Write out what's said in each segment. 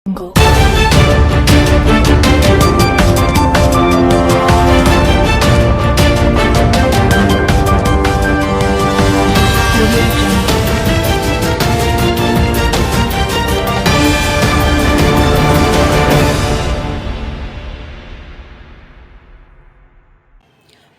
Go.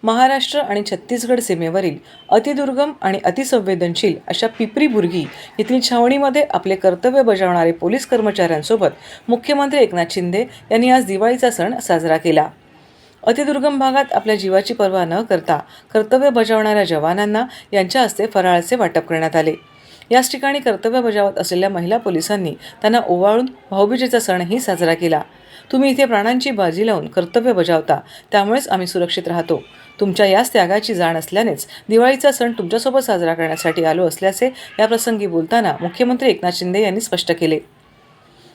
Maharashtra आणि छत्तीसगड सीमेवरील अतिदुर्गम आणि अतिसंवेदनशील अशा पिपरी बुर्गी येथील छावणीमध्ये आपले कर्तव्य बजावणारे पोलीस कर्मचाऱ्यांसोबत मुख्यमंत्री एकनाथ शिंदे यांनी आज दिवाळीचा सण साजरा केला. अतिदुर्गम भागात आपल्या जीवाची पर्वा न करता कर्तव्य बजावणाऱ्या जवानांना यांच्या हस्ते फराळाचे वाटप करण्यात आले. याच ठिकाणी कर्तव्य बजावत असलेल्या महिला पोलिसांनी त्यांना ओवाळून भाऊबीजेचा सणही साजरा केला. तुम्ही इथे प्राणांची बाजी लावून कर्तव्य बजावता, त्यामुळेच आम्ही सुरक्षित राहतो. तुमच्या याच त्यागाची जाण असल्यानेच दिवाळीचा सण तुमच्यासोबत साजरा करण्यासाठी आलो असल्याचे याप्रसंगी बोलताना मुख्यमंत्री एकनाथ शिंदे यांनी स्पष्ट केले.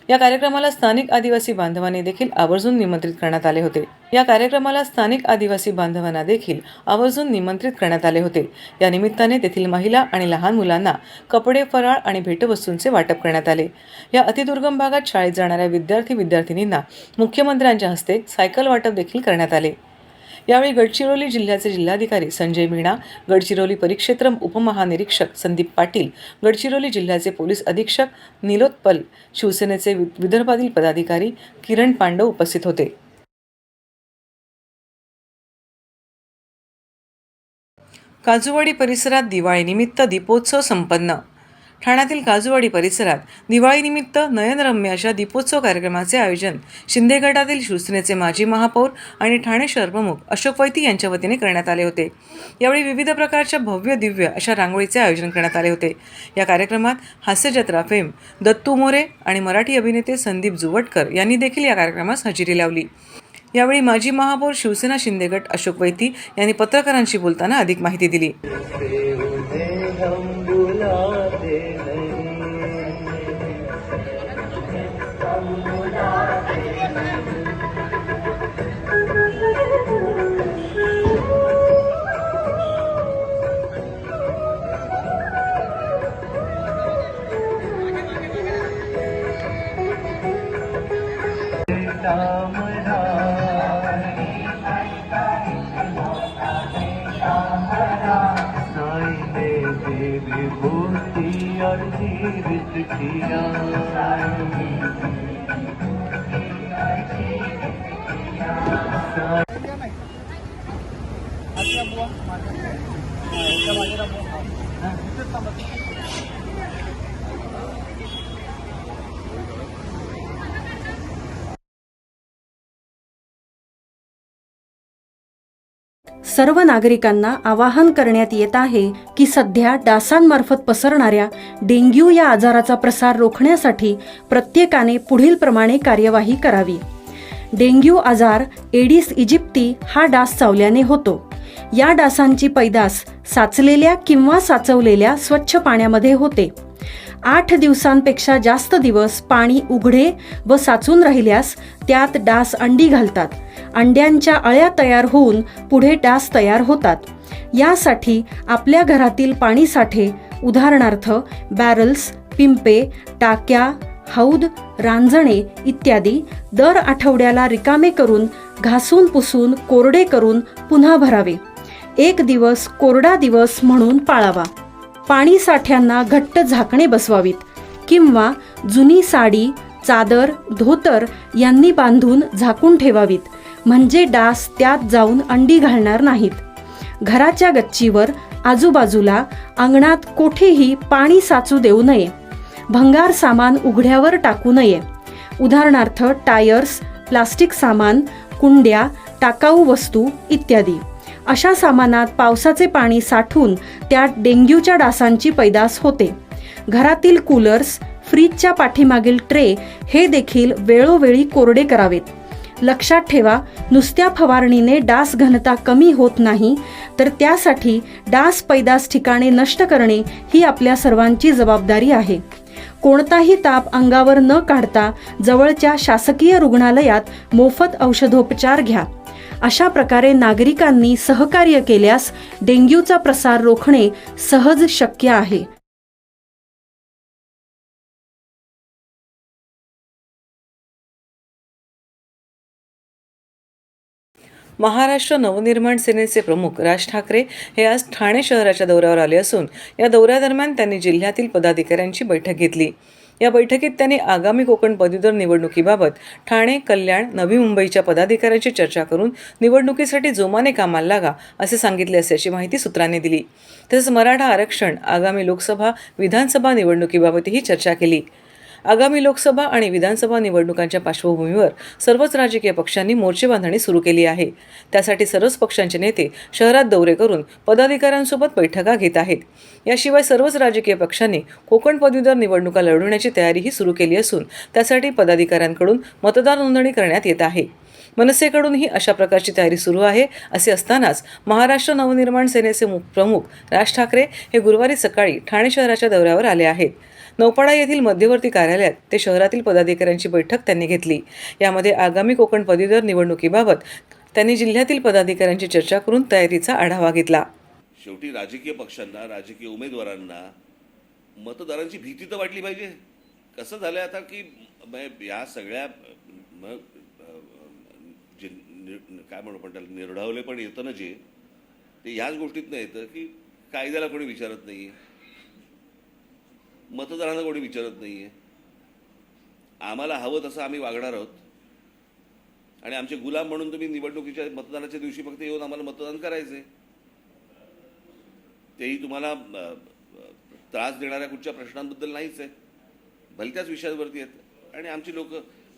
या कार्यक्रमाला स्थानिक आदिवासी बांधवांना देखील आवर्जून निमंत्रित करण्यात आले होते. या निमित्ताने तेथील महिला आणि लहान मुलांना कपडे, फराळ आणि भेटवस्तूंचे वाटप करण्यात आले. या अतिदुर्गम भागात शाळेत जाणाऱ्या विद्यार्थी-विद्यार्थिनींना मुख्यमंत्र्यांच्या हस्ते सायकल वाटप देखील करण्यात आले. यावेळी गडचिरोली जिल्ह्याचे जिल्हाधिकारी संजय मीणा, गडचिरोली परिक्षेत्र उपमहानिरीक्षक संदीप पाटील, गडचिरोली जिल्ह्याचे पोलीस अधीक्षक निलोत्पल, शिवसेनेचे विदर्भातील पदाधिकारी किरण पांडव उपस्थित होते. काजूवाडी परिसरात दिवाळीनिमित्त दीपोत्सव संपन्न. ठाण्यातील काजूवाडी परिसरात दिवाळीनिमित्त नयनरम्य अशा दीपोत्सव कार्यक्रमाचे आयोजन शिंदे गटातील शिवसेनेचे माजी महापौर आणि ठाणे शहर प्रमुख अशोक वैती यांच्या वतीने करण्यात आले होते. यावेळी विविध प्रकारच्या भव्य दिव्य अशा रांगोळीचे आयोजन करण्यात आले होते. या कार्यक्रमात हास्यजत्रा फेम दत्तू मोरे आणि मराठी अभिनेते संदीप जुवटकर यांनी देखील या कार्यक्रमास हजेरी लावली. यावेळी माजी महापौर शिवसेना शिंदे गट अशोक वैती यांनी पत्रकारांशी बोलताना अधिक माहिती दिली. सर्व नागरिकांना आवाहन करण्यात येत आहे की सध्या डासांमार्फत पसरणाऱ्या डेंग्यू या आजाराचा प्रसार रोखण्यासाठी प्रत्येकाने पुढीलप्रमाणे कार्यवाही करावी. डेंग्यू आजार एडिस इजिप्ती हा डास चावल्याने होतो. या डासांची पैदास साचलेल्या किंवा साचवलेल्या स्वच्छ पाण्यामध्ये होते. 8 दिवसांपेक्षा जास्त दिवस पाणी उघडे व साचून राहिल्यास त्यात डास अंडी घालतात. अंड्यांच्या अळ्या तयार होऊन पुढे डास तयार होतात. यासाठी आपल्या घरातील पाणीसाठे उदाहरणार्थ बॅरल्स, पिंपे, टाक्या, हौद, रांजणे इत्यादी दर आठवड्याला रिकामे करून घासून पुसून कोरडे करून पुन्हा भरावे. 1 दिवस कोरडा दिवस म्हणून पाळावा. पाणी साठ्यांना घट्ट झाकणे बसवावीत किंवा जुनी साडी, चादर, धोतर यांनी बांधून झाकून ठेवावीत, म्हणजे डास त्यात जाऊन अंडी घालणार नाहीत. घराच्या गच्चीवर, आजूबाजूला, अंगणात कोठेही पाणी साचू देऊ नये. भंगार सामान उघड्यावर टाकू नये. उदाहरणार्थ टायर्स, प्लास्टिक सामान, कुंड्या, टाकाऊ वस्तू इत्यादी. अशा सामानात पावसाचे पाणी साठून त्यात डेंग्यूच्या डासांची पैदास होते. घरातील कूलर्स, फ्रीजच्या पाठीमागील ट्रे हे देखील वेळोवेळी कोरडे करावेत. लक्षात ठेवा, नुसत्या फवारणीने डास घनता कमी होत नाही, तर त्यासाठी डास पैदास ठिकाणे नष्ट करणे ही आपल्या सर्वांची जबाबदारी आहे. कोणताही ताप अंगावर न काढता जवळच्या शासकीय रुग्णालयात मोफत औषधोपचार घ्या. अशा प्रकारे नागरिकांनी सहकार्य केल्यास डेंग्यूचा प्रसार रोखणे सहज शक्य आहे. महाराष्ट्र नवनिर्माण सेनेचे प्रमुख राज ठाकरे हे आज ठाणे शहराच्या दौऱ्यावर आले असून या दौऱ्यादरम्यान त्यांनी जिल्ह्यातील पदाधिकाऱ्यांची बैठक घेतली. या बैठकीत त्यांनी आगामी कोकण पदवीधर निवडणुकीबाबत ठाणे, कल्याण, नवी मुंबईच्या पदाधिकाऱ्यांची चर्चा करून निवडणुकीसाठी जोमाने कामाला लागा असे सांगितले असल्याची माहिती सूत्रांनी दिली. तसेच मराठा आरक्षण, आगामी लोकसभा, विधानसभा निवडणुकीबाबतही चर्चा केली. आगामी लोकसभा आणि विधानसभा निवडणुकांच्या पार्श्वभूमीवर सर्वच राजकीय पक्षांनी मोर्चेबांधणी सुरू केली आहे. त्यासाठी सर्वच पक्षांचे नेते शहरात दौरे करून पदाधिकाऱ्यांसोबत बैठका घेत आहेत. याशिवाय सर्वच राजकीय पक्षांनी कोकण पदवीधर निवडणुका लढवण्याची तयारीही सुरू केली असून त्यासाठी पदाधिकाऱ्यांकडून मतदार नोंदणी करण्यात येत आहे. मनसेकडूनही अशा प्रकारची तयारी सुरू आहे. असे असतानाच महाराष्ट्र नवनिर्माण सेनेचे प्रमुख राज ठाकरे हे गुरुवारी सकाळी ठाणे शहराच्या दौऱ्यावर आले आहेत. नौपाडा येथील मध्यवर्ती कार्यालयात ते शहरातील पदाधिकाऱ्यांची बैठक त्यांनी घेतली. यामध्ये आगामी कोकण पदवीधर निवडणुकीबाबत त्यांनी जिल्ह्यातील पदाधिकाऱ्यांची चर्चा करून तयारीचा आढावा घेतला. शेवटी राजकीय पक्षांना, राजकीय उमेदवारांना मतदारांची भीती तर वाटली पाहिजे. कसं झालंय आता की या सगळ्या जे काय म्हणू पण त्याला निर्ढावले पण येतं ना, जे ते ह्याच गोष्टीतनं येतं की कायद्याला कोणी विचारत नाही आहे, मतदारांना कोणी विचारत नाही आहे. आम्हाला हवं तसं आम्ही वागणार आहोत आणि आमचे गुलाम म्हणून तुम्ही निवडणुकीच्या मतदानाच्या दिवशी फक्त येऊन आम्हाला मतदान करायचं आहे. तेही तुम्हाला त्रास देणाऱ्या कुठच्या प्रश्नांबद्दल नाहीच आहे, भलत्याच विषयांवरती आहेत. आणि आमची लोक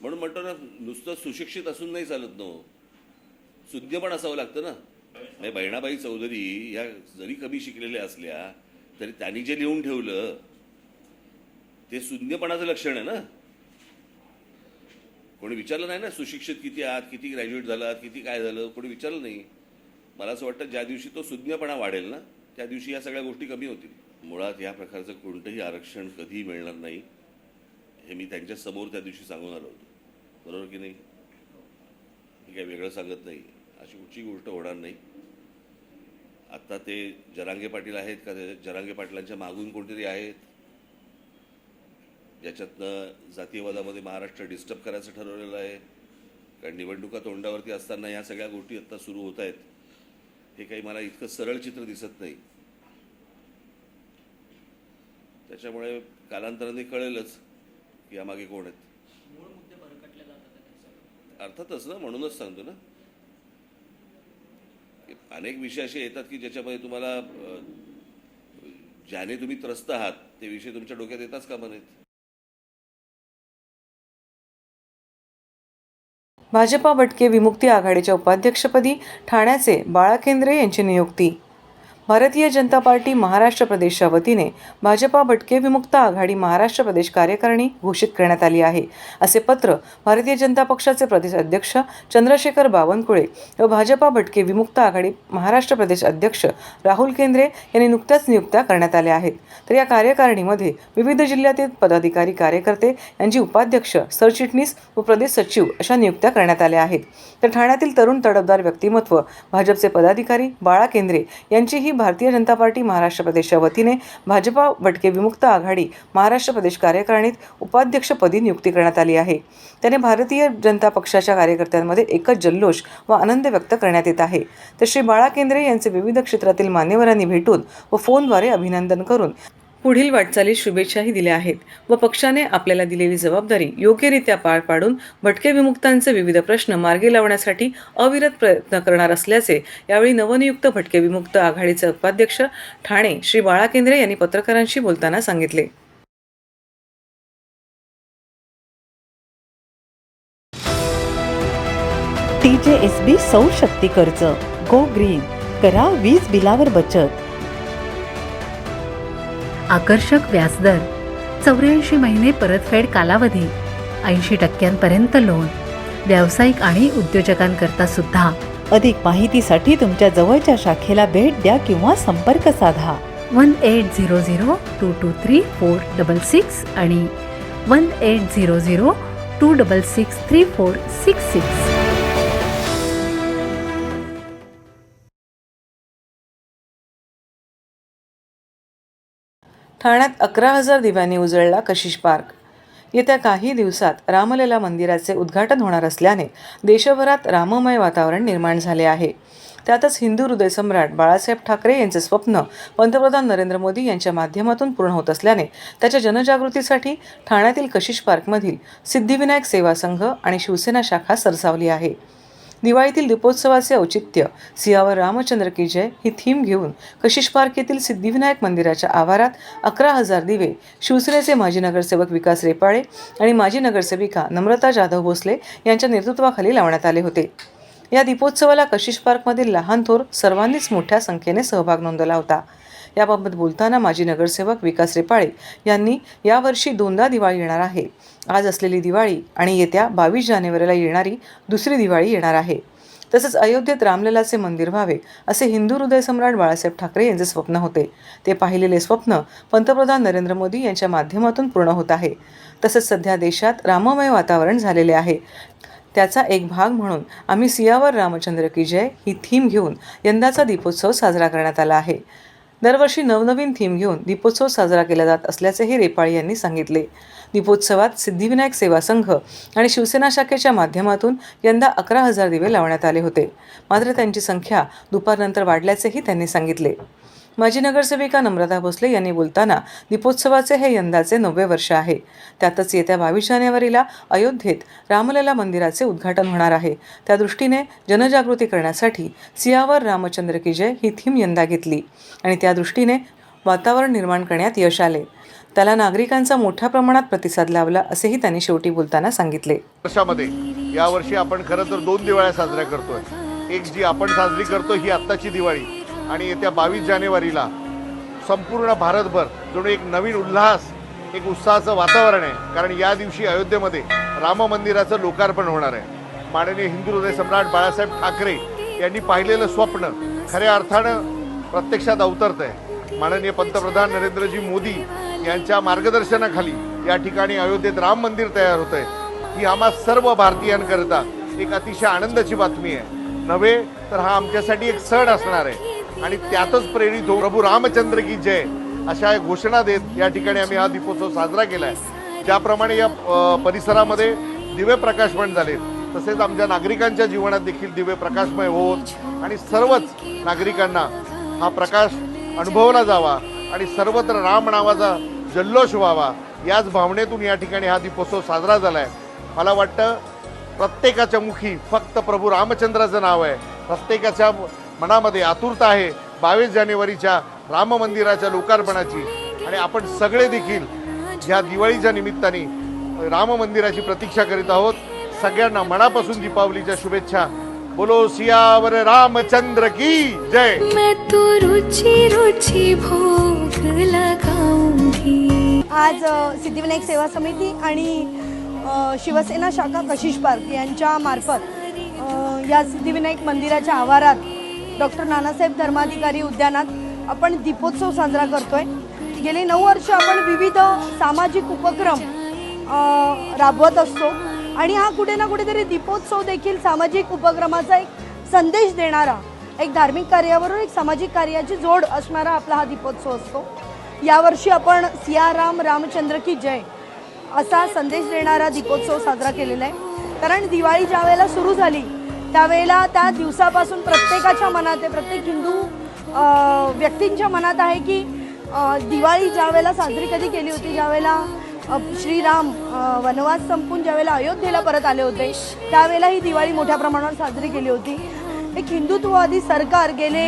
म्हणून म्हणतो ना, नुसतं सुशिक्षित असून नाही चालत, सुज्ञ पण असावं लागतं ना. म्हणजे बहिणाबाई चौधरी ह्या जरी कमी शिकलेल्या असल्या तरी त्यांनी जे लिहून ठेवलं ते सुज्ञपणाचं लक्षण आहे ना. कोणी विचारलं नाही ना, सुशिक्षित किती आहात, किती ग्रॅज्युएट झालात, किती काय झालं, कोणी विचारलं नाही. मला असं वाटतं ज्या दिवशी तो सुज्ञपणा वाढेल ना, त्या दिवशी या सगळ्या गोष्टी कमी होतील. मुळात या प्रकारचं कोणतंही आरक्षण कधीही मिळणार नाही हे मी त्यांच्या समोर त्या दिवशी सांगून आलो होतो, बरोबर की नाही? मी काही वेगळं सांगत नाही, अशी कुठची गोष्ट होणार नाही. आत्ता ते जरांगे पाटील आहेत का, जरांगे पाटलांच्या मागून कोणतरी आहेत ज्याच्यातनं जातीयवादामध्ये महाराष्ट्र डिस्टर्ब करायचं ठरवलेलं आहे. कारण निवडणुका तोंडावरती असताना ह्या सगळ्या गोष्टी आत्ता सुरू होत आहेत. हे काही मला इतकं सरळ चित्र दिसत नाही. त्याच्यामुळे कालांतराने कळेलच की यामागे कोण आहेत. अर्थातच ना, म्हणूनच सांगतो ना, अनेक विषय असे येतात की ज्याच्यामध्ये तुम्हाला ज्याने तुम्ही त्रस्त आहात ते विषय तुमच्या डोक्यात येताच कामा नयेत. भाजपा भटके विमुक्ती आघाडीच्या उपाध्यक्षपदी ठाण्याचे बाळा केंद्रे यांची नियुक्ती. भारतीय जनता पार्टी महाराष्ट्र प्रदेशच्या वतीने भाजपा भटके विमुक्त आघाडी महाराष्ट्र प्रदेश कार्यकारिणी घोषित करण्यात आली आहे, असे पत्र भारतीय जनता पक्षाचे प्रदेश अध्यक्ष चंद्रशेखर बावनकुळे व भाजपा भटके विमुक्त आघाडी महाराष्ट्र प्रदेश अध्यक्ष राहुल केंद्रे यांनी नुकत्याच नियुक्त्या करण्यात आल्या आहेत. तर या कार्यकारिणीमध्ये विविध जिल्ह्यातील पदाधिकारी, कार्यकर्ते यांची उपाध्यक्ष, सरचिटणीस व प्रदेश सचिव अशा नियुक्त्या करण्यात आल्या आहेत. तर ठाण्यातील तरुण तडफदार व्यक्तिमत्व भाजपचे पदाधिकारी बाळा केंद्रे यांचीही भारतीय जनता पार्टी महाराष्ट्र प्रदेशच्या वतीने भाजपा भटके विमुक्त आघाडी महाराष्ट्र प्रदेश कार्यकारिणीत उपाध्यक्षपदी नियुक्ती करण्यात आली आहे. त्याने भारतीय जनता पक्षाच्या कार्यकर्त्यांमध्ये एकच जल्लोष व आनंद व्यक्त करण्यात येत आहे. तर श्री बाळा केंद्रे यांचे विविध क्षेत्रातील मान्यवरांनी भेटून व फोनद्वारे अभिनंदन करून पुढील वाटचालीस शुभेच्छाही दिल्या आहेत व पक्षाने आपल्याला दिलेली जबाबदारी योग्यरित्या पार पाडून भटके विमुक्तांचे विविध प्रश्न मार्गी लावण्यासाठी अविरत प्रयत्न करणार असल्याचे यावेळी नवनियुक्त भटके विमुक्त आघाडीचे उपाध्यक्ष ठाणे श्री बाळा केंद्रे यांनी पत्रकारांशी बोलताना सांगितले. TJSB सौर शक्ती कर्ज, गो ग्रीन, करा वीज बिलावर बचत. आकर्षक व्याजदर, 84 महिने परतफेड कालावधी, 80% लोन, व्यावसायिक आणि उद्योजकांकरता सुद्धा. अधिक माहितीसाठी तुमच्या जवळच्या शाखेला भेट द्या किंवा संपर्क साधा. 1800-223-466 आणि 1800-266-3466. ठाण्यात 11,000 दिव्यांनी उजळला कशिश पार्क. येत्या काही दिवसात रामलला मंदिराचे उद्घाटन होणार असल्याने देशभरात राममय वातावरण निर्माण झाले आहे. त्यातच हिंदू हृदय सम्राट बाळासाहेब ठाकरे यांचे स्वप्न पंतप्रधान नरेंद्र मोदी यांच्या माध्यमातून पूर्ण होत असल्याने त्याच्या जनजागृतीसाठी ठाण्यातील कशिश पार्कमधील सिद्धिविनायक सेवा संघ आणि शिवसेना शाखा सरसावली आहे. दिवाळीतील दीपोत्सवाचे औचित्य सियावर रामचंद्र की जय ही थीम घेऊन कशिश पार्क येथील सिद्धिविनायक मंदिराच्या आवारात 11,000 दिवे शिवसेनेचे माजी नगरसेवक विकास रेपाळे आणि माजी नगरसेविका नम्रता जाधव भोसले यांच्या नेतृत्वाखाली लावण्यात आले होते. या दीपोत्सवाला कशिश पार्कमधील लहान थोर सर्वांनीच मोठ्या संख्येने सहभाग नोंदवला होता. याबाबत बोलताना माजी नगरसेवक विकास रेपाळे यांनी यावर्षी 2दा दिवाळी येणार आहे. आज असलेली दिवाळी आणि येत्या 22 जानेवारीला येणारी दुसरी दिवाळी येणार आहे. तसंच अयोध्येत रामललाचे मंदिर व्हावे असे हिंदू हृदय सम्राट बाळासाहेब ठाकरे यांचे स्वप्न होते. ते पाहिलेले स्वप्न पंतप्रधान नरेंद्र मोदी यांच्या माध्यमातून पूर्ण होत आहे. तसंच सध्या देशात राममय वातावरण झालेले आहे. त्याचा एक भाग म्हणून आम्ही सियावर रामचंद्र की जय ही थीम घेऊन यंदाचा दीपोत्सव साजरा करण्यात आला आहे. दरवर्षी नवनवीन थीम घेऊन दीपोत्सव साजरा केला जात असल्याचेही रेपाळे यांनी सांगितले. दीपोत्सवात सिद्धिविनायक सेवा संघ आणि शिवसेना शाखेच्या माध्यमातून यंदा 11,000 दिवे लावण्यात आले होते. मात्र त्यांची संख्या दुपारनंतर वाढल्याचेही त्यांनी सांगितले. माजी नगरसेविका नम्रता भोसले यांनी बोलताना दीपोत्सवाचे हे यंदाचे 9वे वर्ष आहे. त्यातच येत्या 22 जानेवारीला अयोध्येत रामलला मंदिराचे उद्घाटन होणार आहे. त्या दृष्टीने जनजागृती करण्यासाठी सियावर रामचंद्र की जय ही थीम यंदा घेतली आणि त्या दृष्टीने वातावरण निर्माण करण्यात यश आले. त्याला नागरिकांचा मोठ्या प्रमाणात प्रतिसाद लाभला असेही त्यांनी शेवटी बोलताना सांगितले. वर्षामध्ये यावर्षी आपण खरं तर 2 दिवाळ्या साजऱ्या करतोय. एक जी आपण साजरी करतो ही आत्ताची दिवाळी आणि येत्या 22 जानेवारीला संपूर्ण भारतभर जणू एक नवीन उल्हास, एक उत्साहाचं वातावरण आहे. कारण या दिवशी अयोध्येमध्ये राम मंदिराचं लोकार्पण होणार आहे. माननीय हिंदू हृदय सम्राट बाळासाहेब ठाकरे यांनी पाहिलेलं स्वप्न खऱ्या अर्थानं प्रत्यक्षात अवतरत आहे. माननीय पंतप्रधान नरेंद्रजी मोदी यांच्या मार्गदर्शनाखाली या ठिकाणी अयोध्येत राम मंदिर तयार होत आहे. ही आम्हा सर्व भारतीयांकरता एक अतिशय आनंदाची बातमी आहे. नव्हे तर हा आमच्यासाठी एक सण असणार आहे आणि त्यातच प्रेरित होऊन प्रभू रामचंद्र की जय अशा घोषणा देत या ठिकाणी आम्ही हा दीपोत्सव साजरा केला आहे. ज्याप्रमाणे या परिसरामध्ये दिवे प्रकाशमान झाले तसेच आमच्या नागरिकांच्या जीवनात देखील दिवे प्रकाशमय होत आणि सर्वच नागरिकांना हा प्रकाश अनुभवला जावा आणि सर्वत्र राम नावाचा जल्लोष व्हावा याच भावनेतून या ठिकाणी हा दीपोत्सव साजरा झाला आहे. मला वाटतं प्रत्येकाच्या मुखी फक्त प्रभू रामचंद्राचं नाव आहे. प्रत्येकाच्या मनामध्ये आतुरता आहे 22 जानेवारीच्या राम मंदिराच्या लोकार्पणाची आणि आपण सगळे देखील ह्या दिवाळीच्या निमित्ताने राम मंदिराची प्रतीक्षा करीत आहोत. सगळ्यांना मनापासून दीपावलीच्या शुभेच्छा. बोलो सियावर रामचंद्र की जय. मैं तो रुचि रुचि भोग लगाऊंगी. आज सिद्धिविनायक सेवा समिती आणि शिवसेना शाखा कशिश पार्क यांच्या मार्फत या सिद्धिविनायक मंदिराच्या आवारात डॉक्टर नानासाहेब धर्माधिकारी उद्यानात आपण दीपोत्सव साजरा करतोय. गेली 9 वर्ष आपण विविध सामाजिक उपक्रम राबवत असतो आणि हा कुठे ना कुठेतरी दीपोत्सव देखील सामाजिक उपक्रमाचा एक संदेश देणारा, एक धार्मिक कार्याबरोबर एक सामाजिक कार्याची जोड असणारा आपला हा दीपोत्सव असतो. यावर्षी आपण सियाराम रामचंद्र की जय असा संदेश देणारा दीपोत्सव साजरा केलेला आहे. कारण दिवाळी ज्या वेळेला सुरू झाली त्यावेळेला त्या दिवसापासून प्रत्येकाच्या मनात आहे, प्रत्येक हिंदू व्यक्तींच्या मनात आहे की दिवाळी ज्या वेळेला साजरी कधी केली होती, ज्या वेळेला श्रीराम वनवास संपून ज्या वेळेला अयोध्येला परत आले होते त्यावेळेला ही दिवाळी मोठ्या प्रमाणावर साजरी केली होती. एक हिंदुत्ववादी सरकार गेले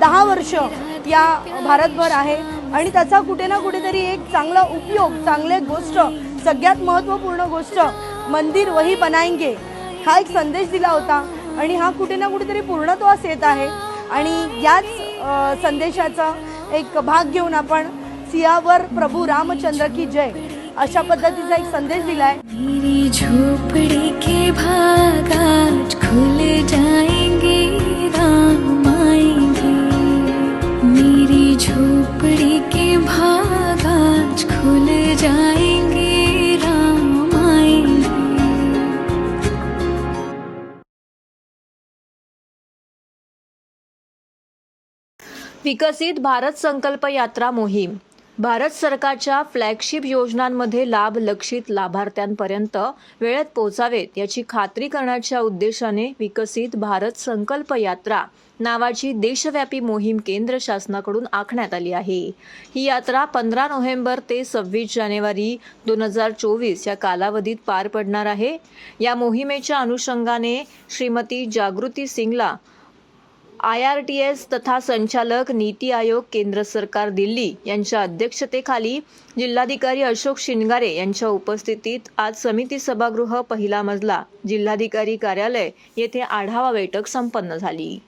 10 वर्ष या भारतभर आहे आणि त्याचा कुठे ना कुठेतरी एक चांगला उपयोग, चांगले गोष्ट, सगळ्यात महत्त्वपूर्ण गोष्ट मंदिर वही बनाएंगे हा एक संदेश दिला होता आणि हा कुठे ना कुठेतरी पूर्णत्वास येत आहे. आणि याच संदेशाचा एक भाग घेऊन आपण सियावर प्रभू रामचंद्र की जय अशा पद्धतीचा एक संदेश दिलाय. मेरी झोपड़ी के भाग आज खुल जाएंगे, राम आएंगे. मेरी झोपड़ी के भाग आज खुल जाएंगे, राम आएंगे. विकसित भारत संकल्प यात्रा मोहीम भारत सरकारच्या फ्लॅगशिप योजनांमध्ये लाभ लक्षित लाभार्थ्यांपर्यंत वेळेत पोहोचावेत याची खात्री करण्याच्या उद्देशाने विकसित भारत संकल्प यात्रा नावाची देशव्यापी मोहीम केंद्र शासनाकडून आखण्यात आली आहे. ही यात्रा 15 नोव्हेंबर ते 26 जानेवारी 2024 या कालावधीत पार पडणार आहे. या मोहिमेच्या अनुषंगाने श्रीमती जागृती सिंगला IRTS तथा संचालक नीती आयोग केंद्र सरकार दिल्ली यांच्या अध्यक्षतेखाली जिल्हाधिकारी अशोक शिनगारे यांच्या उपस्थितीत आज समिती सभागृह पहिला मजला जिल्हाधिकारी कार्यालय येथे आढावा बैठक संपन्न झाली.